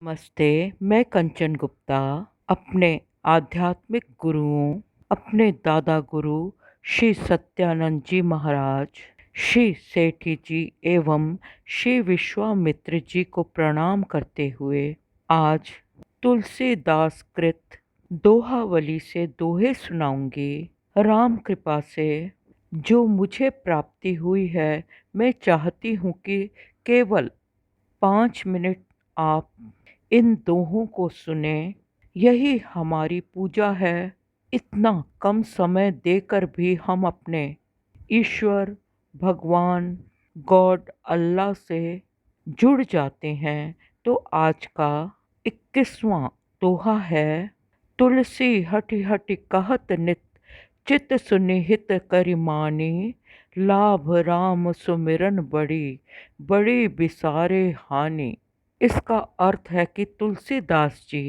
नमस्ते। मैं कंचन गुप्ता अपने आध्यात्मिक गुरुओं, अपने दादा गुरु श्री सत्यानंद जी महाराज, श्री सेठी जी एवं श्री विश्वामित्र जी को प्रणाम करते हुए आज तुलसीदास कृत दोहावली से दोहे सुनाऊंगी। राम कृपा से जो मुझे प्राप्ति हुई है, मैं चाहती हूँ कि केवल 5 मिनट आप इन दोहों को सुने। यही हमारी पूजा है। इतना कम समय देकर भी हम अपने ईश्वर, भगवान, गॉड, अल्लाह से जुड़ जाते हैं। तो आज का 21वां दोहा है। तुलसी हटि हटि कहत नित, चित सुनिहित करि मानी। लाभ राम सुमिरन बड़ी, बड़ी बिसारे हानि। इसका अर्थ है कि तुलसीदास जी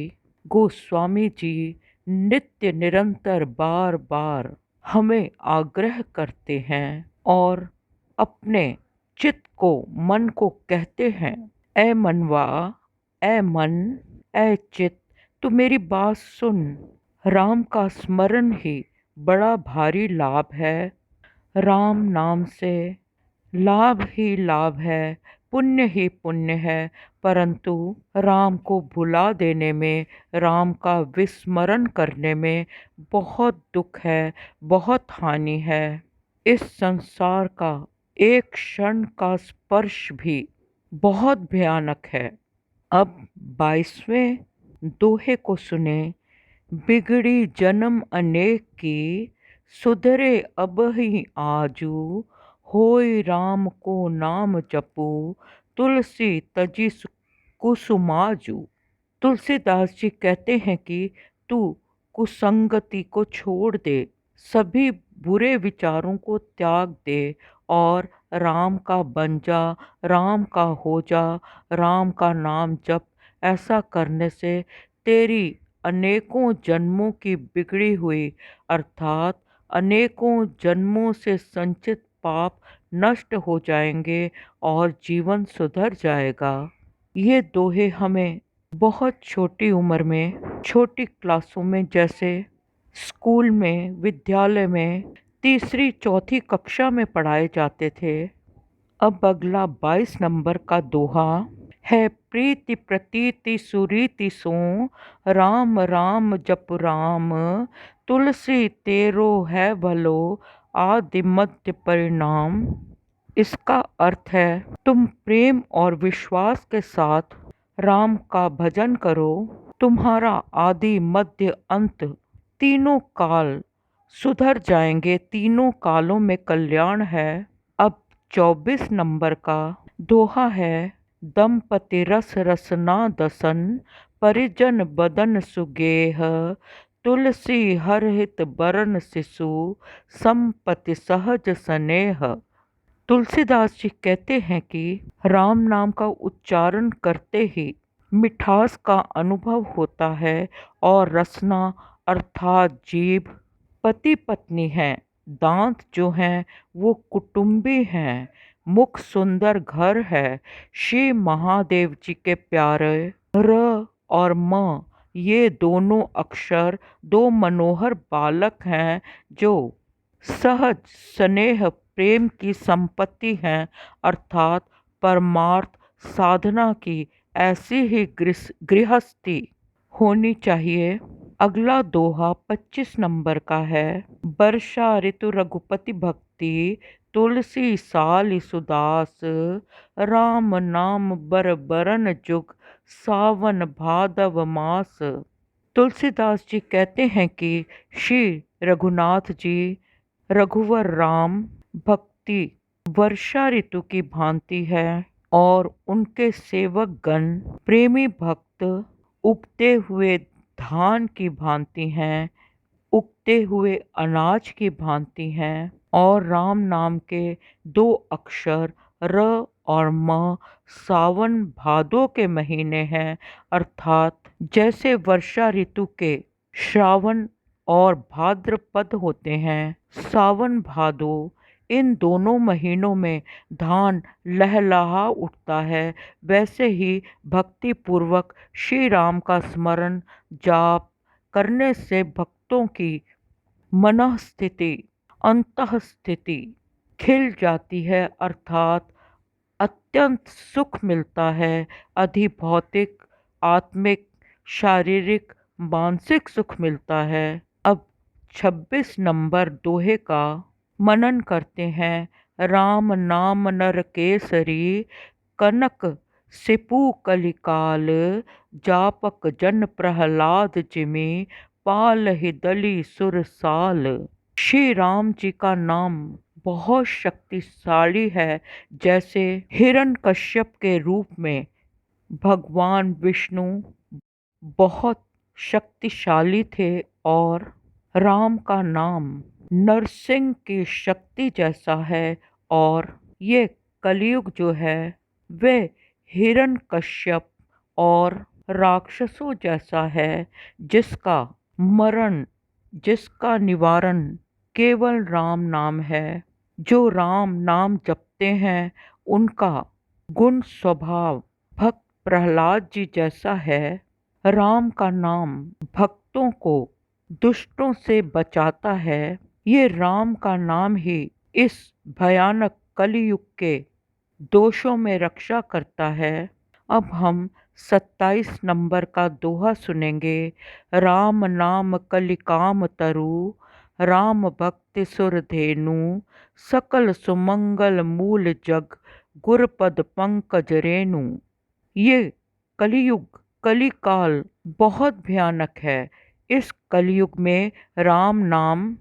गोस्वामी जी नित्य निरंतर बार बार हमें आग्रह करते हैं और अपने चित्त को, मन को कहते हैं, ऐ मनवा, ऐ मन, ऐ चित्त, तू मेरी बात सुन। राम का स्मरण ही बड़ा भारी लाभ है। राम नाम से लाभ ही लाभ है, पुण्य ही पुण्य है। परंतु राम को भुला देने में, राम का विस्मरण करने में बहुत दुख है, बहुत हानि है। इस संसार का एक क्षण का स्पर्श भी बहुत भयानक है। अब 22वें दोहे को सुने। बिगड़ी जन्म अनेक की, सुधरे अबहि आजू। होय राम को नाम जपू, तुलसी तजी कुसुमाजू। तुलसीदास जी कहते हैं कि तू कुसंगति को छोड़ दे, सभी बुरे विचारों को त्याग दे और राम का बन जा, राम का हो जा, राम का नाम जप। ऐसा करने से तेरी अनेकों जन्मों की बिगड़ी हुई, अर्थात अनेकों जन्मों से संचित पाप नष्ट हो जाएंगे और जीवन सुधर जाएगा। ये दोहे हमें बहुत छोटी उम्र में, छोटी क्लासों में, जैसे स्कूल में, विद्यालय में, तीसरी चौथी कक्षा में पढ़ाए जाते थे। अब अगला 22 नंबर का दोहा है। प्रीति प्रतीति सुरीति सो, राम राम जप राम। तुलसी तेरो है भलो, आदि मध्य परिणाम। इसका अर्थ है, तुम प्रेम और विश्वास के साथ राम का भजन करो। तुम्हारा आदि मध्य अंत तीनों काल सुधर जाएंगे, तीनों कालों में कल्याण है। अब 24 नंबर का दोहा है। दंपति रस रसना दसन, परिजन बदन सुगेह। तुलसी हरहित बरन सिसु, संपत्ति सहज स्नेह। तुलसीदास जी कहते हैं कि राम नाम का उच्चारण करते ही मिठास का अनुभव होता है और रसना अर्थात जीभ, पति पत्नी हैं, दांत जो हैं वो कुटुंबी हैं, मुख सुंदर घर है, श्री महादेव जी के प्यारे र और म, ये दोनों अक्षर दो मनोहर बालक हैं जो सहज स्नेह प्रेम की संपत्ति हैं, अर्थात परमार्थ साधना की ऐसी ही गृहस्थी होनी चाहिए। अगला दोहा 25 नंबर का है। वर्षा ऋतु रघुपति भक्ति, तुलसी साल सुदास। राम नाम बर बरन जुग, सावन भादव मास। तुलसीदास जी कहते हैं कि श्री रघुनाथ जी, रघुवर राम भक्ति वर्षा ऋतु की भांति है और उनके सेवक गण प्रेमी भक्त उगते हुए धान की भांति हैं, उगते हुए अनाज की भांति हैं। और राम नाम के दो अक्षर र और म सावन भादो के महीने हैं, अर्थात जैसे वर्षा ऋतु के श्रावण और भाद्रपद होते हैं, सावन भादो इन दोनों महीनों में धान लहलहा उठता है, वैसे ही भक्ति पूर्वक श्री राम का स्मरण जाप करने से भक्तों की मनःस्थिति अंतःस्थिति खिल जाती है, अर्थात अत्यंत सुख मिलता है। अधिभौतिक, आत्मिक, शारीरिक, मानसिक सुख मिलता है। अब 26 नंबर दोहे का मनन करते हैं। राम नाम नर केसरी, कनक सिपू कलिकाल, जापक जन प्रहलाद जिमि, पालहि दली सुरसाल। श्री राम जी का नाम बहुत शक्तिशाली है। जैसे हिरण्यकश्यप के रूप में भगवान विष्णु बहुत शक्तिशाली थे, और राम का नाम नरसिंह की शक्ति जैसा है। और ये कलयुग जो है वे हिरण्यकश्यप और राक्षसों जैसा है, जिसका मरण, जिसका निवारण केवल राम नाम है। जो राम नाम जपते हैं उनका गुण स्वभाव भक्त प्रहलाद जी जैसा है। राम का नाम भक्तों को दुष्टों से बचाता है। ये राम का नाम ही इस भयानक कलयुग के दोषों में रक्षा करता है। अब हम 27 नंबर का दोहा सुनेंगे। राम नाम कलिकाम तरु, राम भक्ति सुर धेनु, सकल सुमंगल मूल जग, गुरपद पंकज रेणु। ये कलियुग, कलिकाल बहुत भयानक है। इस कलयुग में राम नाम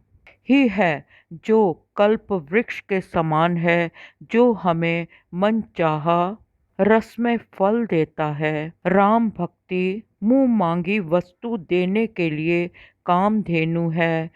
ही है जो कल्प वृक्ष के समान है, जो हमें मनचाहा रसमय फल देता है। राम भक्ति मुंह मांगी वस्तु देने के लिए कामधेनु है,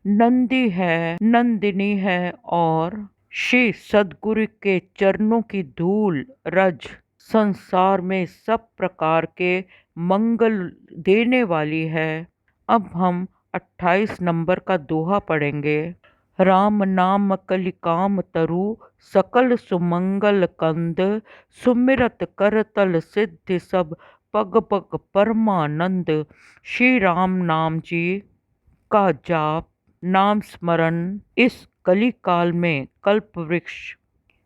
नंदी है, नंदिनी है, और श्री सद्गुरु के चरणों की धूल रज संसार में सब प्रकार के मंगल देने वाली है। अब हम 28 नंबर का दोहा पढ़ेंगे। राम नाम कलिकाम तरु, सकल सुमंगल कंद, सुमिरत करतल सिद्धि सब, पग पग परमानंद। श्री राम नाम जी का जाप, नाम स्मरण इस कली काल में कल्प वृक्ष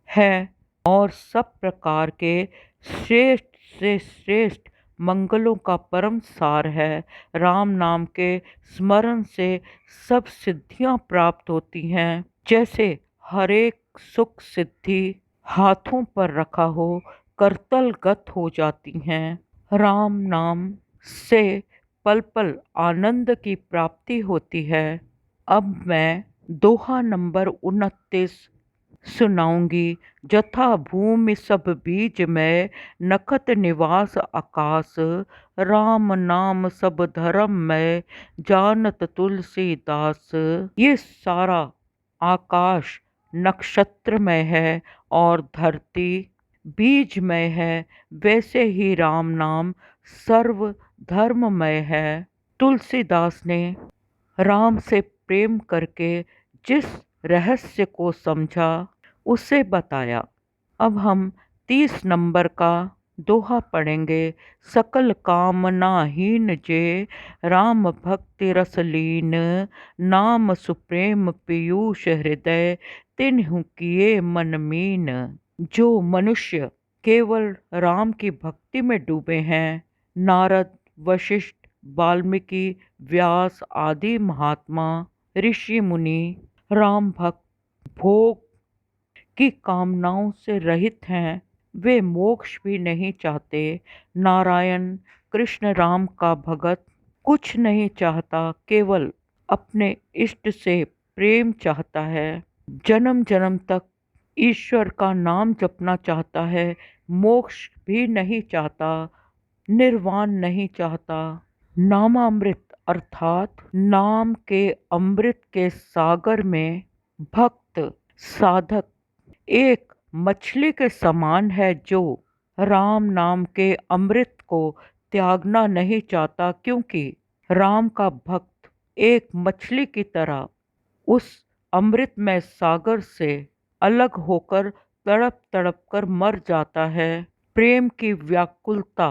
है, और सब प्रकार के श्रेष्ठ से श्रेष्ठ मंगलों का परम सार है। राम नाम के स्मरण से सब सिद्धियां प्राप्त होती हैं। जैसे हरेक सुख सिद्धि हाथों पर रखा हो, करतलगत हो जाती हैं। राम नाम से पल पल आनंद की प्राप्ति होती है। अब मैं दोहा नंबर 29 सुनाऊंगी। जथा भूमि सब बीज में, नखत निवास आकाश, राम नाम सब धर्म में, जानत तुलसीदास। ये सारा आकाश नक्षत्रमय है और धरती बीजमय है, वैसे ही राम नाम सर्व धर्ममय है। तुलसीदास ने राम से प्रेम करके जिस रहस्य को समझा उसे बताया। अब हम 30 नंबर का दोहा पढ़ेंगे। सकल कामनाहीन जे, राम भक्ति रस लीन, नाम सुप्रेम पीयूष हृदय, तिन्हु किए मन मीन। जो मनुष्य केवल राम की भक्ति में डूबे हैं, नारद, वशिष्ठ, वाल्मीकि, व्यास आदि महात्मा, ऋषि मुनि राम भक्त, भोग की कामनाओं से रहित हैं, वे मोक्ष भी नहीं चाहते। नारायण कृष्ण राम का भगत कुछ नहीं चाहता, केवल अपने इष्ट से प्रेम चाहता है। जन्म जन्म तक ईश्वर का नाम जपना चाहता है, मोक्ष भी नहीं चाहता, निर्वाण नहीं चाहता। नामामृत अर्थात नाम के अमृत के सागर में भक्त साधक एक मछली के समान है, जो राम नाम के अमृत को त्यागना नहीं चाहता, क्योंकि राम का भक्त एक मछली की तरह उस अमृतमय सागर से अलग होकर तड़प तड़प कर मर जाता है, प्रेम की व्याकुलता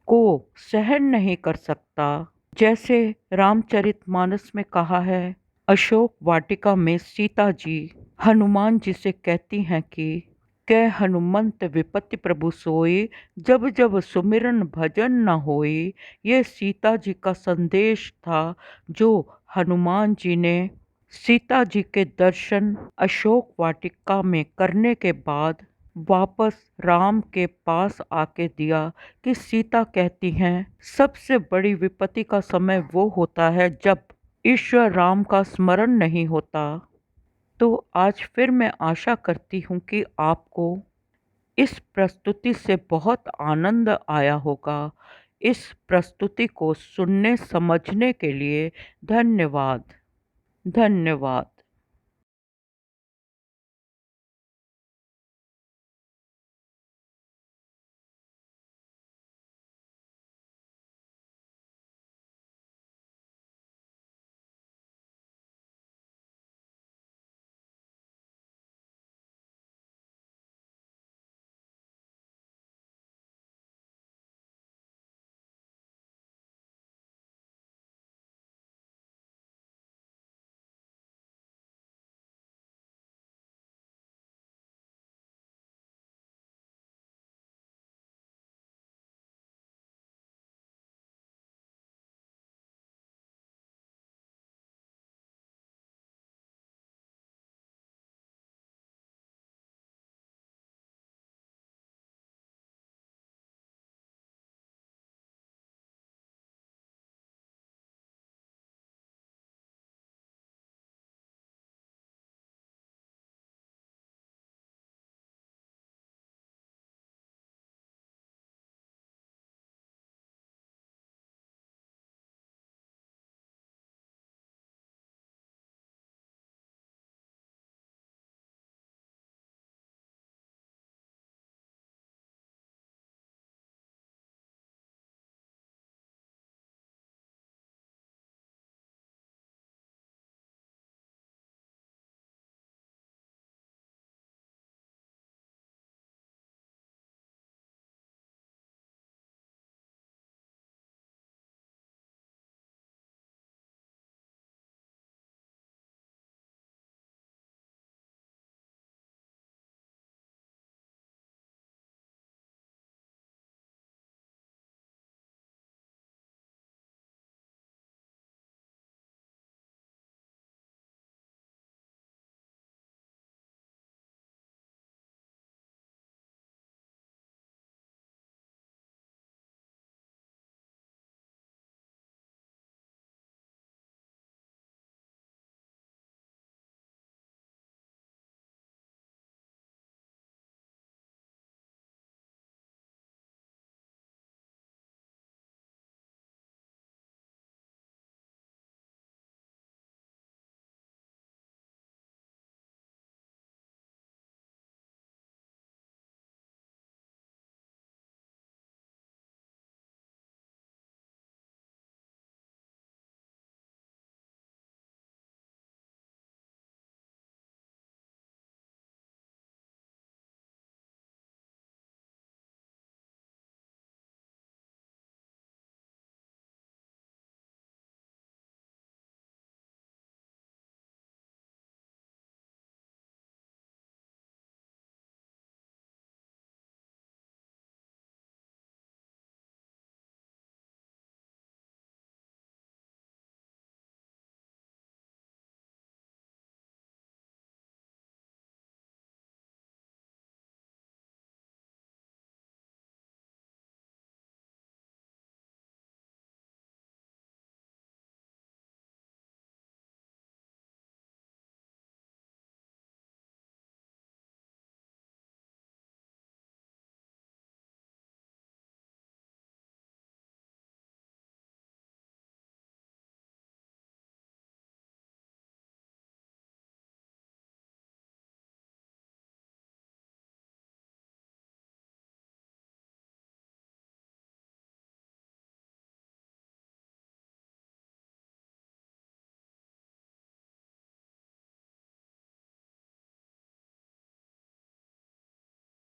को सहन नहीं कर सकता। जैसे रामचरितमानस में कहा है, अशोक वाटिका में सीता जी हनुमान जी से कहती हैं कि कै हनुमंत विपत्ति प्रभु सोई, जब जब सुमिरन भजन न होई। ये सीता जी का संदेश था जो हनुमान जी ने सीता जी के दर्शन अशोक वाटिका में करने के बाद वापस राम के पास आके दिया कि सीता कहती हैं सबसे बड़ी विपत्ति का समय वो होता है जब ईश्वर राम का स्मरण नहीं होता। तो आज फिर मैं आशा करती हूँ कि आपको इस प्रस्तुति से बहुत आनंद आया होगा। इस प्रस्तुति को सुनने समझने के लिए धन्यवाद। धन्यवाद।